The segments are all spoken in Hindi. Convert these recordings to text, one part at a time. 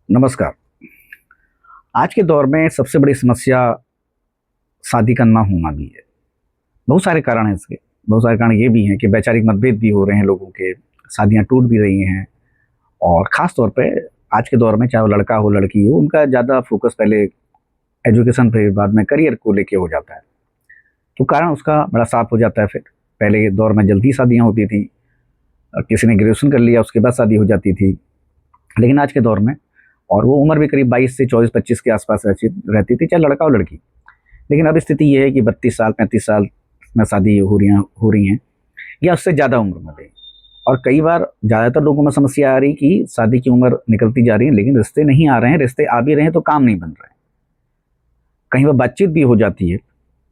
नमस्कार। आज के दौर में सबसे बड़ी समस्या शादी का ना होना भी है। बहुत सारे कारण हैं इसके। बहुत सारे कारण ये भी हैं कि वैचारिक मतभेद भी हो रहे हैं लोगों के, शादियाँ टूट भी रही हैं और ख़ास तौर पे आज के दौर में चाहे वो लड़का हो, लड़की हो, उनका ज़्यादा फ़ोकस पहले एजुकेशन पे बाद में करियर को लेके हो जाता है। तो कारण उसका बड़ा साफ हो जाता है फिर। पहले के दौर में जल्दी शादियाँ होती थी। किसी ने ग्रेजुएशन कर लिया उसके बाद शादी हो जाती थी। लेकिन आज के दौर में और वो उम्र भी करीब 22 से 24-25 के आस-पास रहती थी, चाहे लड़का हो लड़की। लेकिन अब स्थिति ये है कि 32 साल 35 साल में शादी हो रही हैं या उससे ज़्यादा उम्र में भी। और कई बार ज़्यादातर लोगों में समस्या आ रही कि शादी की उम्र निकलती जा रही है लेकिन रिश्ते नहीं आ रहे हैं, रिश्ते आ भी रहे हैं तो काम नहीं बन रहे हैं। कहीं पर बातचीत भी हो जाती है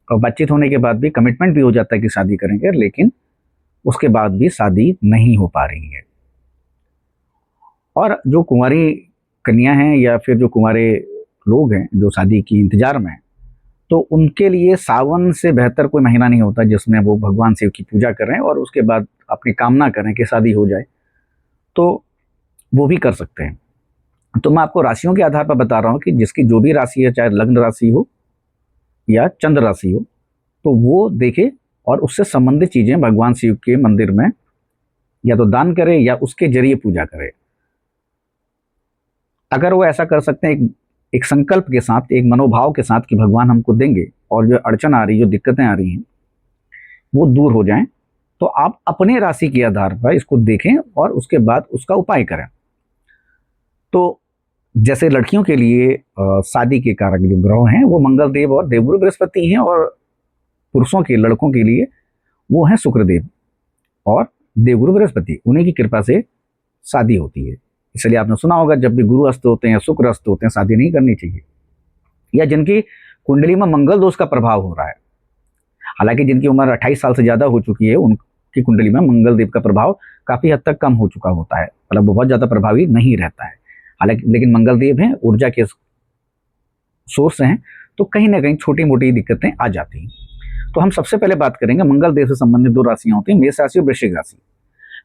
और बातचीत होने के बाद भी कमिटमेंट भी हो जाता है कि शादी करेंगे, लेकिन उसके बाद भी शादी नहीं हो पा रही है। और जो कुंवारी कन्या हैं या फिर जो कुंवारे लोग हैं जो शादी की इंतज़ार में हैं, तो उनके लिए सावन से बेहतर कोई महीना नहीं होता जिसमें वो भगवान शिव की पूजा करें और उसके बाद अपनी कामना करें कि शादी हो जाए, तो वो भी कर सकते हैं। तो मैं आपको राशियों के आधार पर बता रहा हूँ कि जिसकी जो भी राशि है, चाहे लग्न राशि हो या चंद्र राशि हो, तो वो देखे और उससे संबंधित चीज़ें भगवान शिव के मंदिर में या तो दान करे या उसके ज़रिए पूजा करे। अगर वो ऐसा कर सकते हैं एक संकल्प के साथ, एक मनोभाव के साथ कि भगवान हमको देंगे और जो अड़चन आ रही है, जो दिक्कतें आ रही हैं, वो दूर हो जाएँ, तो आप अपने राशि के आधार पर इसको देखें और उसके बाद उसका उपाय करें। तो जैसे लड़कियों के लिए शादी के कारक जो ग्रह हैं, वो मंगल देव और देवगुरु बृहस्पति हैं और पुरुषों के, लड़कों के लिए वो हैं शुक्रदेव और देवगुरु बृहस्पति। उन्हीं की कृपा से शादी होती है। इसलिए आपने सुना होगा जब भी गुरु अस्त होते हैं या शुक्र अस्त होते हैं, शादी नहीं करनी चाहिए। या जिनकी कुंडली में मंगल दोष का प्रभाव हो रहा है, हालांकि जिनकी उम्र 28 साल से ज़्यादा हो चुकी है, उनकी कुंडली में मंगल देव का प्रभाव काफ़ी हद तक कम हो चुका होता है, मतलब बहुत ज़्यादा प्रभावी नहीं रहता है। हालांकि लेकिन मंगल देव हैं, ऊर्जा के सोर्स हैं, तो कहीं ना कहीं छोटी मोटी दिक्कतें आ जाती हैं। तो हम सबसे पहले बात करेंगे मंगल देव से संबंधित दो राशियाँ होती हैं, मेष राशि और वृश्चिक राशि।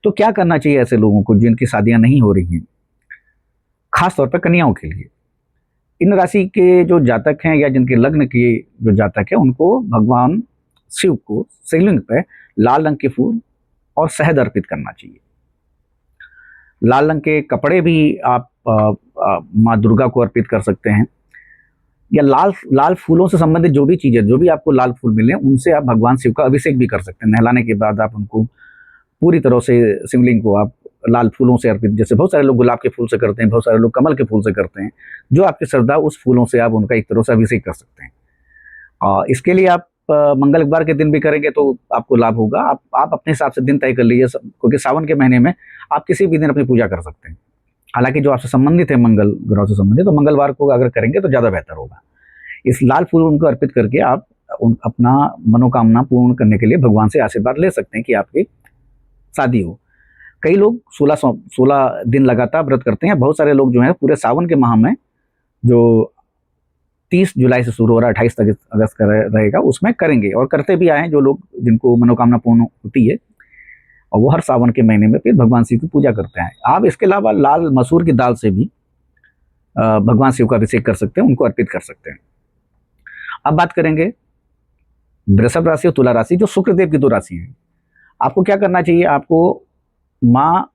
तो क्या करना चाहिए ऐसे लोगों को जिनकी शादियाँ नहीं हो रही हैं, खास तौर पर कन्याओं के लिए। इन राशि के जो जातक हैं या जिनके लग्न के जो जातक है, उनको भगवान शिव को शिवलिंग पे लाल रंग के फूल और शहद अर्पित करना चाहिए। लाल रंग के कपड़े भी आप माँ दुर्गा को अर्पित कर सकते हैं, या लाल लाल फूलों से संबंधित जो भी चीज़ें, जो भी आपको लाल फूल मिले, उनसे आप भगवान शिव का अभिषेक भी कर सकते हैं। नहलाने के बाद आप उनको पूरी तरह से शिवलिंग को आप लाल फूलों से अर्पित, जैसे बहुत सारे लोग गुलाब के फूल से करते हैं, बहुत सारे लोग कमल के फूल से करते हैं, जो आपकी श्रद्धा उस फूलों से आप उनका एक तरह से अभिषेक कर सकते हैं। इसके लिए आप मंगलवार के दिन भी करेंगे तो आपको लाभ होगा। आप अपने हिसाब से दिन तय कर लीजिए, क्योंकि सावन के महीने में आप किसी भी दिन अपनी पूजा कर सकते हैं। हालांकि जो आपसे संबंधित है, मंगल ग्रह से संबंधित, तो मंगलवार को अगर करेंगे तो ज़्यादा बेहतर होगा। इस लाल फूल उनको अर्पित करके आप अपना मनोकामना पूर्ण करने के लिए भगवान से आशीर्वाद ले सकते हैं कि आपकी शादी हो। कई लोग 16 दिन लगातार व्रत करते हैं। बहुत सारे लोग जो हैं पूरे सावन के माह में, जो 30 जुलाई से शुरू हो रहा है, 28 तक अगस्त का रहेगा, उसमें करेंगे और करते भी आए हैं जो लोग, जिनको मनोकामना पूर्ण होती है, और वो हर सावन के महीने में फिर भगवान शिव की पूजा करते हैं। आप इसके अलावा लाल मसूर की दाल से भी भगवान शिव का अभिषेक कर सकते हैं, उनको अर्पित कर सकते हैं। अब बात करेंगे वृषभ राशि और तुला राशि, जो शुक्रदेव की दो राशि हैं। आपको क्या करना चाहिए? आपको माँ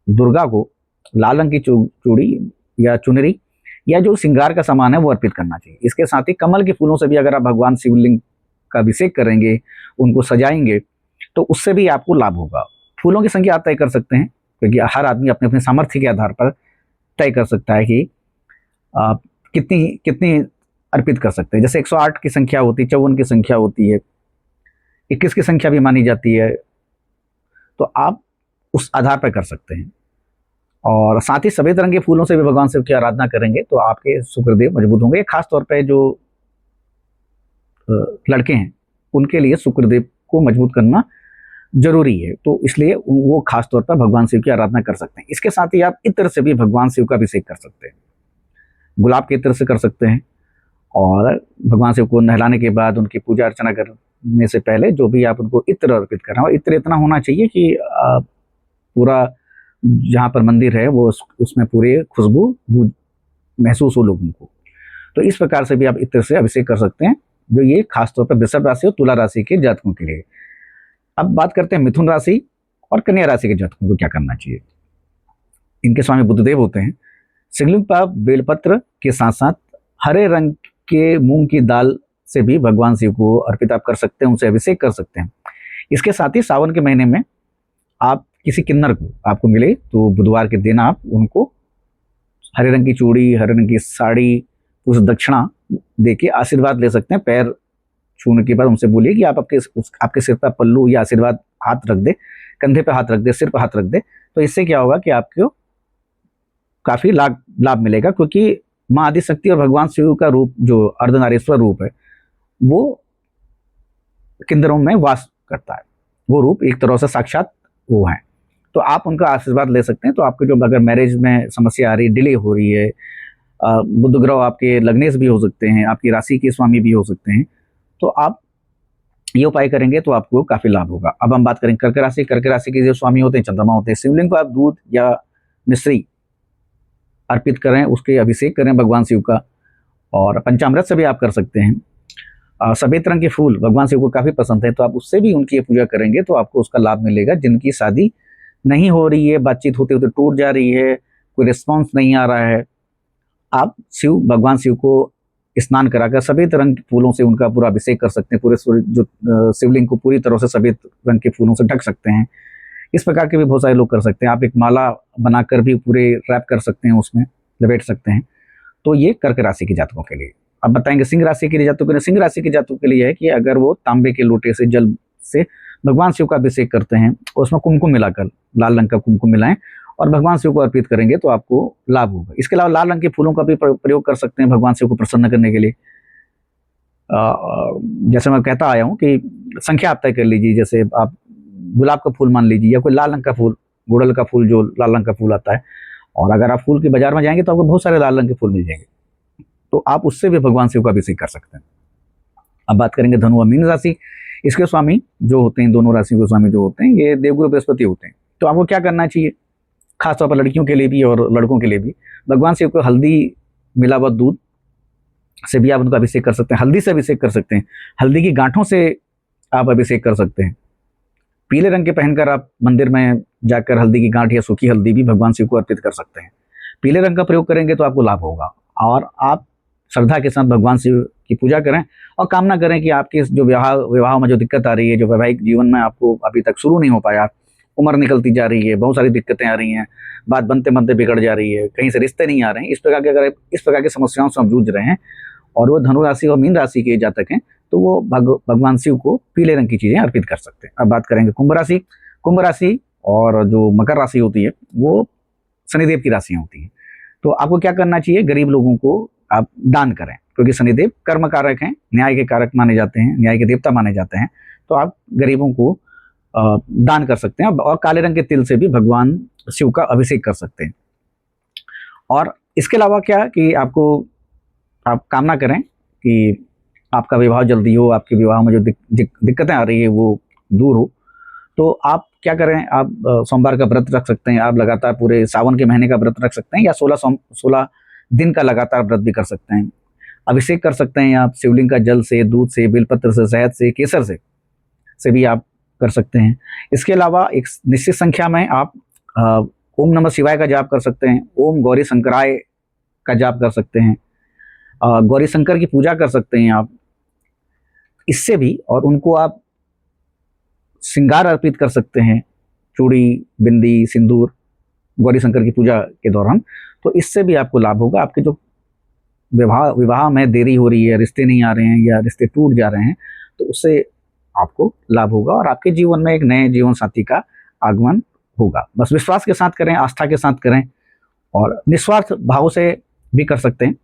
दुर्गा को लाल रंग की चूड़ी या चुनरी या जो श्रृंगार का सामान है वो अर्पित करना चाहिए। इसके साथ ही कमल के फूलों से भी अगर आप भगवान शिवलिंग का अभिषेक करेंगे, उनको सजाएंगे, तो उससे भी आपको लाभ होगा। फूलों की संख्या आप तय कर सकते हैं, क्योंकि हर आदमी अपने अपने सामर्थ्य के आधार पर तय कर सकता है कि आप कितनी कितनी अर्पित कर सकते हैं। जैसे 108 की संख्या होती है, 54 की संख्या होती है, 21 की संख्या भी मानी जाती है, तो आप उस आधार पर कर सकते हैं। और साथ ही सफेद रंग के फूलों से भी भगवान शिव की आराधना करेंगे तो आपके शुक्रदेव मजबूत होंगे। खास तौर पे जो लड़के हैं, उनके लिए शुक्रदेव को मजबूत करना जरूरी है, तो इसलिए वो खास तौर पर भगवान शिव की आराधना कर सकते हैं। इसके साथ ही आप इत्र से भी भगवान शिव का अभिषेक कर सकते हैं। गुलाब के इत्र से कर सकते हैं, और भगवान शिव को नहलाने के बाद उनकी पूजा अर्चना करने से पहले जो भी आप उनको इत्र अर्पित कर रहे हैं, और इत्र इतना होना चाहिए कि पूरा जहाँ पर मंदिर है वो उसमें पूरे खुशबू महसूस हो लोगों को। तो इस प्रकार से भी आप इत्र से अभिषेक कर सकते हैं, जो ये खासतौर पर वृषभ राशि और तुला राशि के जातकों के लिए। अब बात करते हैं मिथुन राशि और कन्या राशि के जातकों को क्या करना चाहिए। इनके स्वामी बुधदेव होते हैं। शिवलिंग पर बेलपत्र के साथ साथ हरे रंग के मूंग की दाल से भी भगवान शिव को अर्पित आप कर सकते हैं, उनसे अभिषेक कर सकते हैं। इसके साथ ही सावन के महीने में आप किसी किन्नर को आपको मिले तो बुधवार के दिन आप उनको हरे रंग की चूड़ी, हरे रंग की साड़ी, उस दक्षिणा देके आशीर्वाद ले सकते हैं। पैर छूने के बाद उनसे बोलिए कि आप आपके सिर पर पल्लू या आशीर्वाद हाथ रख दे, कंधे पे हाथ रख दे, सिर पर हाथ रख दे। तो इससे क्या होगा कि आपको काफी लाभ मिलेगा, क्योंकि माँ आदिशक्ति और भगवान शिव का रूप जो अर्धनारीश्वर रूप है वो किन्नरों में वास करता है। वो रूप एक तरह से साक्षात वो है। तो आप उनका आशीर्वाद ले सकते हैं। तो आपके जो अगर मैरिज में समस्या आ रही है, डिले हो रही है, बुध ग्रह आपके लग्नेश भी हो सकते हैं, आपकी राशि के स्वामी भी हो सकते हैं, तो आप ये उपाय करेंगे तो आपको काफी लाभ होगा। अब हम बात करें कर्क राशि। कर्क राशि के जो स्वामी होते हैं चंद्रमा होते हैं। शिवलिंग को आप दूध या मिश्री अर्पित करें, उसके अभिषेक करें भगवान शिव का, और पंचामृत से भी आप कर सकते हैं। सफेद रंग के फूल भगवान शिव को काफी पसंद है, तो आप उससे भी उनकी पूजा करेंगे तो आपको उसका लाभ मिलेगा। जिनकी शादी नहीं हो रही है, बातचीत होते होते टूट जा रही है, कोई रिस्पॉन्स नहीं आ रहा है, आप भगवान शिव को स्नान कराकर सफेद रंग के फूलों से उनका पूरा अभिषेक कर सकते हैं। पूरे जो शिवलिंग को पूरी तरह से सफेद रंग के फूलों से ढक सकते हैं। इस प्रकार के भी बहुत सारे लोग कर सकते हैं। आप एक माला बनाकर भी पूरे रैप कर सकते हैं, उसमें लपेट सकते हैं। तो ये कर्क राशि के जातकों के लिए। अब बताएंगे सिंह राशि के लिए जातकों के लिए। सिंह राशि के जातकों के लिए है कि अगर वो तांबे के लोटे से जल से भगवान शिव का अभिषेक करते हैं, उसमें कुमकुम मिलाकर, लाल रंग का कुमकुम मिलाएं और भगवान शिव को अर्पित करेंगे तो आपको लाभ होगा। इसके अलावा लाल रंग के फूलों का भी प्रयोग कर सकते हैं भगवान शिव को प्रसन्न करने के लिए। जैसे मैं कहता आया हूँ कि संख्या आप तय कर लीजिए। जैसे आप गुलाब का फूल मान लीजिए, या कोई लाल रंग का फूल, गुड़हल का फूल, जो लाल रंग का फूल आता है। और अगर आप फूल के बाजार में जाएंगे तो आपको बहुत सारे लाल रंग के फूल मिल जाएंगे, तो आप उससे भी भगवान शिव का अभिषेक कर सकते हैं। अब बात करेंगे धनु और मीन राशि। इसके स्वामी जो होते हैं, दोनों राशि के स्वामी जो होते हैं, ये देवगुरु बृहस्पति होते हैं। तो आपको क्या करना चाहिए, खासतौर पर लड़कियों के लिए भी और लड़कों के लिए भी, भगवान शिव को हल्दी मिला हुआ दूध से भी आप उनका अभिषेक कर सकते हैं। हल्दी से अभिषेक कर सकते हैं, हल्दी की गांठों से आप अभिषेक कर सकते हैं। पीले रंग के पहनकर आप मंदिर में जाकर हल्दी की गांठ या सूखी हल्दी भी भगवान शिव को अर्पित कर सकते हैं। पीले रंग का प्रयोग करेंगे तो आपको लाभ होगा। और आप श्रद्धा के साथ भगवान शिव की पूजा करें और कामना करें कि आपके जो विवाह में जो दिक्कत आ रही है, जो वैवाहिक जीवन में आपको अभी तक शुरू नहीं हो पाया, उम्र निकलती जा रही है, बहुत सारी दिक्कतें आ रही हैं, बात बनते बनते बिगड़ जा रही है, कहीं से रिश्ते नहीं आ रहे हैं, इस प्रकार की समस्याओं से हम जूझ रहे हैं और वो धनु राशि और मीन राशि के जातक हैं, तो वो भगवान शिव को पीले रंग की चीजें अर्पित कर सकते हैं। अब बात करेंगे कुंभ राशि। कुंभ राशि और जो मकर राशि होती है वो शनिदेव की राशियां होती हैं। तो आपको क्या करना चाहिए, गरीब लोगों को आप दान करें, क्योंकि शनिदेव कर्म कारक हैं, न्याय के कारक माने जाते हैं, न्याय के देवता माने जाते हैं। तो आप गरीबों को दान कर सकते हैं और काले रंग के तिल से भी भगवान शिव का अभिषेक कर सकते हैं। और इसके अलावा क्या कि आप कामना करें कि आपका विवाह जल्दी हो, आपके विवाह में जो दिक्कतें आ रही है वो दूर हो। तो आप क्या करें, आप सोमवार का व्रत रख सकते हैं, आप लगातार पूरे सावन के महीने का व्रत रख सकते हैं, या 16 दिन का लगातार व्रत भी कर सकते हैं। अभिषेक कर सकते हैं आप शिवलिंग का जल से, दूध से, बेलपत्र से, शहद से, केसर से भी आप कर सकते हैं। इसके अलावा एक निश्चित संख्या में आप ओम नमः शिवाय का जाप कर सकते हैं, ओम गौरी शंकराय का जाप कर सकते हैं, गौरी शंकर की पूजा कर सकते हैं आप इससे भी, और उनको आप श्रृंगार अर्पित कर सकते हैं, चूड़ी, बिंदी, सिंदूर, गौरी शंकर की पूजा के दौरान। तो इससे भी आपको लाभ होगा। आपके जो विवाह में देरी हो रही है, रिश्ते नहीं आ रहे हैं या रिश्ते टूट जा रहे हैं, तो उससे आपको लाभ होगा और आपके जीवन में एक नए जीवन साथी का आगमन होगा। बस विश्वास के साथ करें, आस्था के साथ करें और निस्वार्थ भाव से भी कर सकते हैं।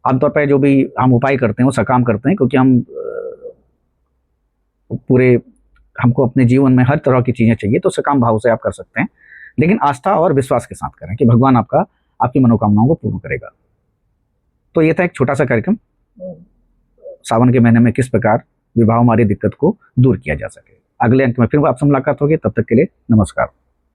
आमतौर पर जो भी हम उपाय करते हैं वो सकाम करते हैं, क्योंकि हमको अपने जीवन में हर तरह की चीज़ें चाहिए, तो सकाम भाव से आप कर सकते हैं, लेकिन आस्था और विश्वास के साथ करें कि भगवान आपकी मनोकामनाओं को पूर्ण करेगा। तो ये था एक छोटा सा कार्यक्रम, सावन के महीने में किस प्रकार विवाह हमारी दिक्कत को दूर किया जा सके। अगले अंक में फिर आपसे मुलाकात होगी, तब तक के लिए नमस्कार।